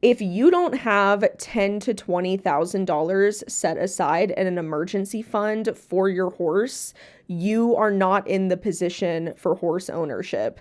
If you don't have $10,000 to $20,000 set aside in an emergency fund for your horse, you are not in the position for horse ownership.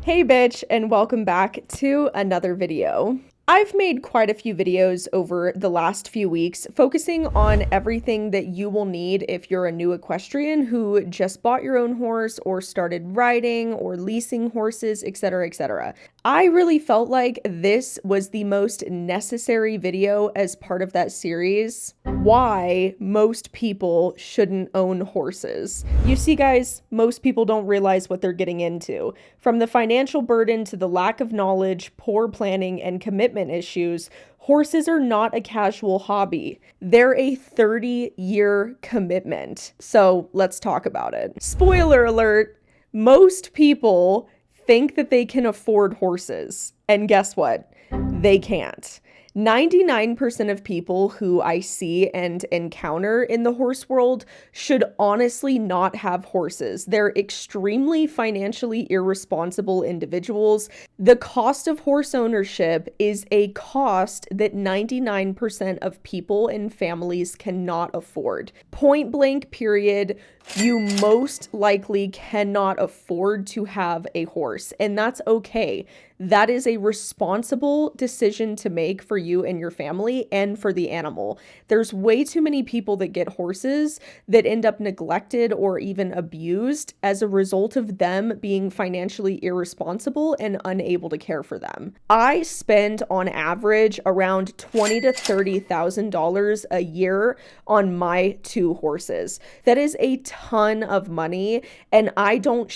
Hey bitch, and welcome back to another video. I've made quite a few videos over the last few weeks focusing on everything that you will need if you're a new equestrian who just bought your own horse or started riding or leasing horses, etc., etc. I really felt like this was the most necessary video as part of that series. Why most people shouldn't own horses. You see, guys, most people don't realize what they're getting into. From the financial burden to the lack of knowledge, poor planning, and commitment issues, horses are not a casual hobby. They're a 30-year commitment. So let's talk about it. Spoiler alert, most people think that they can afford horses. And guess what? They can't. 99% of people who I see and encounter in the horse world should honestly not have horses. They're extremely financially irresponsible individuals. The cost of horse ownership is a cost that 99% of people and families cannot afford. Point blank, period. You most likely cannot afford to have a horse, and that's okay. That is a responsible decision to make for you and your family and for the animal. There's way too many people that get horses that end up neglected or even abused as a result of them being financially irresponsible and unable to care for them. I spend on average around $20,000 to $30,000 a year on my two horses. That is a ton of money, and I don't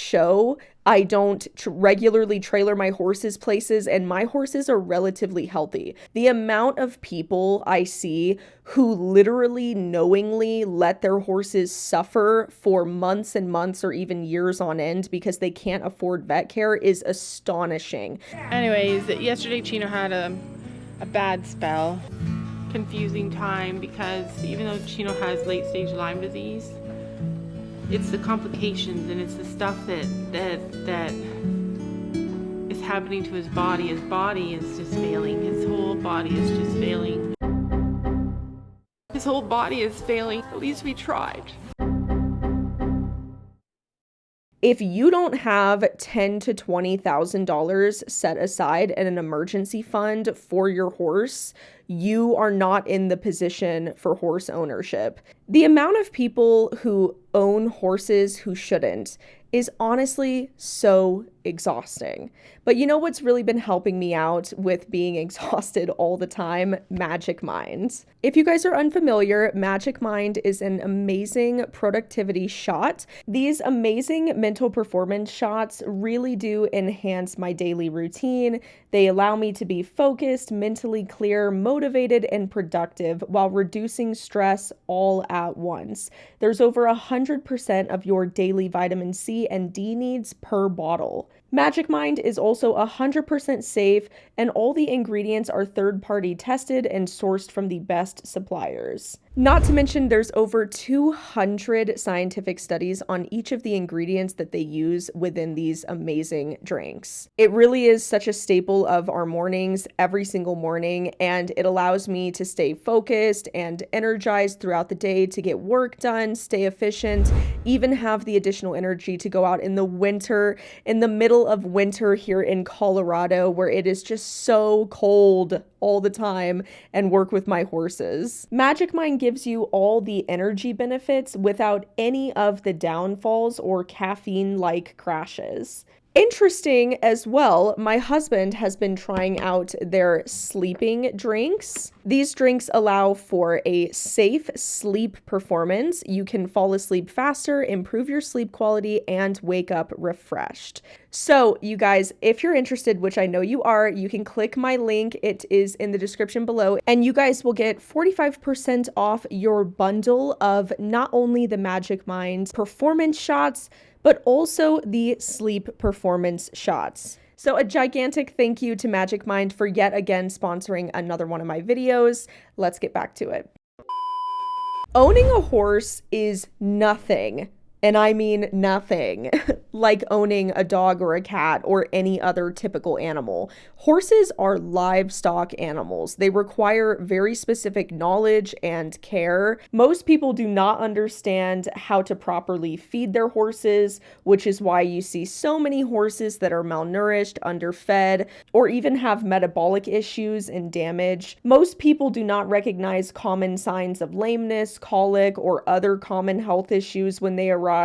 regularly trailer my horses places, and my horses are relatively healthy. The amount of people I see who literally knowingly let their horses suffer for months and months or even years on end because they can't afford vet care is astonishing. Anyways, yesterday Chino had a bad spell. Confusing time because even though Chino has late stage Lyme disease, it's the complications and it's the stuff that is happening to his body. His body is just failing. His whole body is just failing. His whole body is failing. At least we tried. If you don't have $10,000 to $20,000 set aside in an emergency fund for your horse, you are not in the position for horse ownership. The amount of people who own horses who shouldn't is honestly so exhausting. But you know what's really been helping me out with being exhausted all the time? Magic Mind. If you guys are unfamiliar, Magic Mind is an amazing productivity shot. These amazing mental performance shots really do enhance my daily routine. They allow me to be focused, mentally clear, motivated, and productive while reducing stress all at once. There's over 100% of your daily vitamin C and D needs per bottle. Magic Mind is also 100% safe, and all the ingredients are third-party tested and sourced from the best suppliers. Not to mention, there's over 200 scientific studies on each of the ingredients that they use within these amazing drinks. It really is such a staple of our mornings every single morning, and it allows me to stay focused and energized throughout the day to get work done, stay efficient, even have the additional energy to go out in the winter, in the middle of winter here in Colorado, where it is just so cold all the time, and work with my horses. Magic Mind gives you all the energy benefits without any of the downfalls or caffeine-like crashes. Interesting as well, my husband has been trying out their sleeping drinks. These drinks allow for a safe sleep performance. You can fall asleep faster, improve your sleep quality, and wake up refreshed. So you guys, if you're interested, which I know you are, you can click my link. It is in the description below, and you guys will get 45% off your bundle of not only the Magic Mind performance shots, but also the sleep performance shots. So a gigantic thank you to Magic Mind for yet again sponsoring another one of my videos. Let's get back to it. Owning a horse is nothing And I mean nothing like owning a dog or a cat or any other typical animal. Horses are livestock animals. They require very specific knowledge and care. Most people do not understand how to properly feed their horses, which is why you see so many horses that are malnourished, underfed, or even have metabolic issues and damage. Most people do not recognize common signs of lameness, colic, or other common health issues when they arise.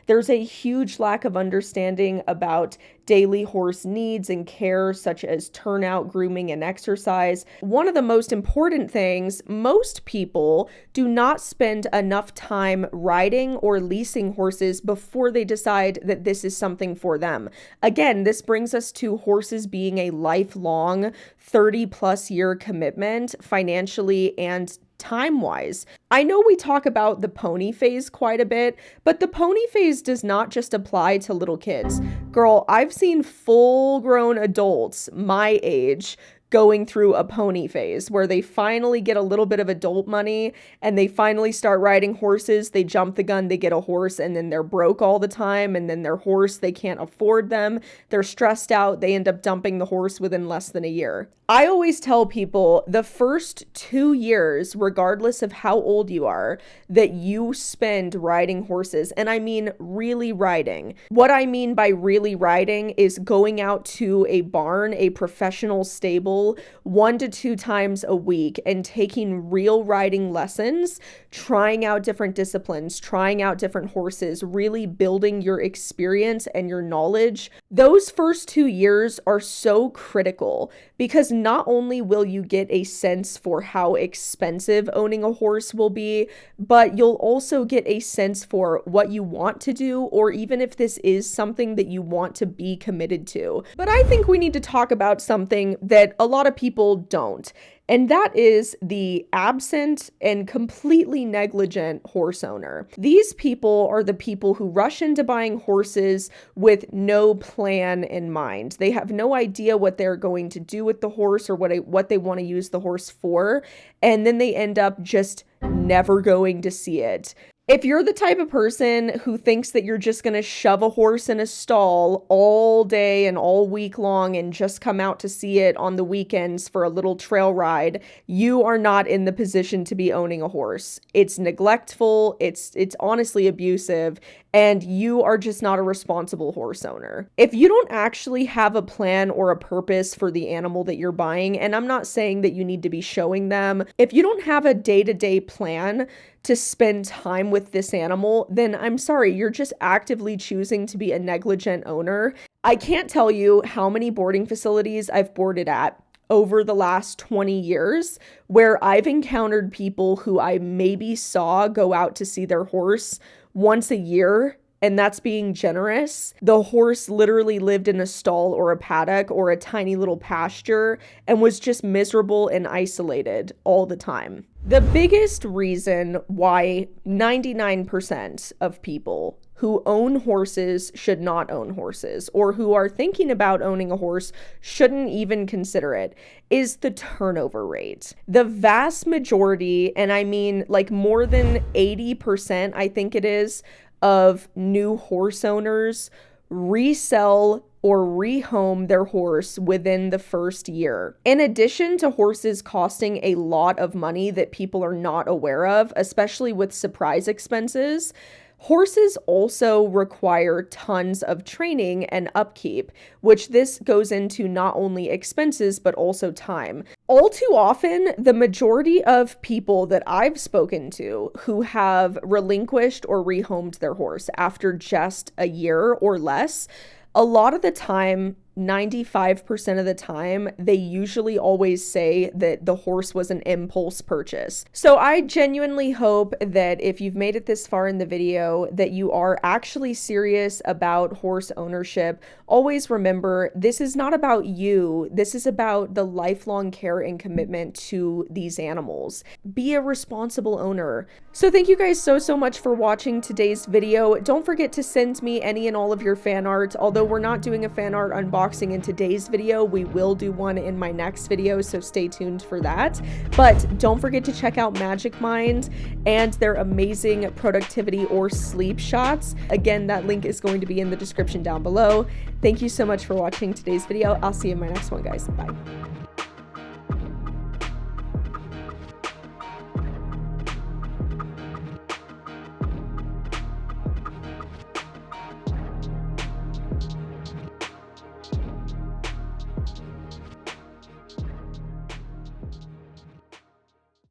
There's a huge lack of understanding about daily horse needs and care, such as turnout, grooming, and exercise. One of the most important things, most people do not spend enough time riding or leasing horses before they decide that this is something for them. Again, this brings us to horses being a lifelong 30+ year commitment financially and time-wise. I know we talk about the pony phase quite a bit, but the pony phase does not just apply to little kids. Girl, I've seen full-grown adults my age going through a pony phase where they finally get a little bit of adult money and they finally start riding horses. They jump the gun, they get a horse, and then they're broke all the time, and then their horse, they can't afford them. They're stressed out. They end up dumping the horse within less than a year. I always tell people the first 2 years, regardless of how old you are, that you spend riding horses, and I mean really riding. What I mean by really riding is going out to a barn, a professional stable, 1 to 2 times a week and taking real riding lessons, trying out different disciplines, trying out different horses, really building your experience and your knowledge. Those first 2 years are so critical because not only will you get a sense for how expensive owning a horse will be, but you'll also get a sense for what you want to do, or even if this is something that you want to be committed to. But I think we need to talk about something that a lot of people don't. And that is the absent and completely negligent horse owner. These people are the people who rush into buying horses with no plan in mind. They have no idea what they're going to do with the horse or what they want to use the horse for. And then they end up just never going to see it. If you're the type of person who thinks that you're just going to shove a horse in a stall all day and all week long and just come out to see it on the weekends for a little trail ride, you are not in the position to be owning a horse. It's neglectful, it's honestly abusive, and you are just not a responsible horse owner. If you don't actually have a plan or a purpose for the animal that you're buying, and I'm not saying that you need to be showing them, if you don't have a day-to-day plan to spend time with this animal, then I'm sorry, you're just actively choosing to be a negligent owner. I can't tell you how many boarding facilities I've boarded at over the last 20 years where I've encountered people who I maybe saw go out to see their horse once a year, and that's being generous. The horse literally lived in a stall or a paddock or a tiny little pasture and was just miserable and isolated all the time. The biggest reason why 99% of people who own horses should not own horses, or who are thinking about owning a horse shouldn't even consider it, is the turnover rate. The vast majority, and I mean like more than 80%, I think it is, of new horse owners resell or rehome their horse within the first year. In addition to horses costing a lot of money that people are not aware of, especially with surprise expenses, horses also require tons of training and upkeep, which this goes into not only expenses, but also time. All too often, the majority of people that I've spoken to who have relinquished or rehomed their horse after just a year or less, a lot of the time, 95% of the time, they usually always say that the horse was an impulse purchase. So I genuinely hope that if you've made it this far in the video, that you are actually serious about horse ownership. Always remember, this is not about you. This is about the lifelong care and commitment to these animals. Be a responsible owner. So thank you guys so much for watching today's video. Don't forget to send me any and all of your fan art. Although we're not doing a fan art unboxing unboxing in today's video. We will do one in my next video, so stay tuned for that. But don't forget to check out Magic Mind and their amazing productivity or sleep shots. Again, that link is going to be in the description down below. Thank you so much for watching today's video. I'll see you in my next one, guys. Bye.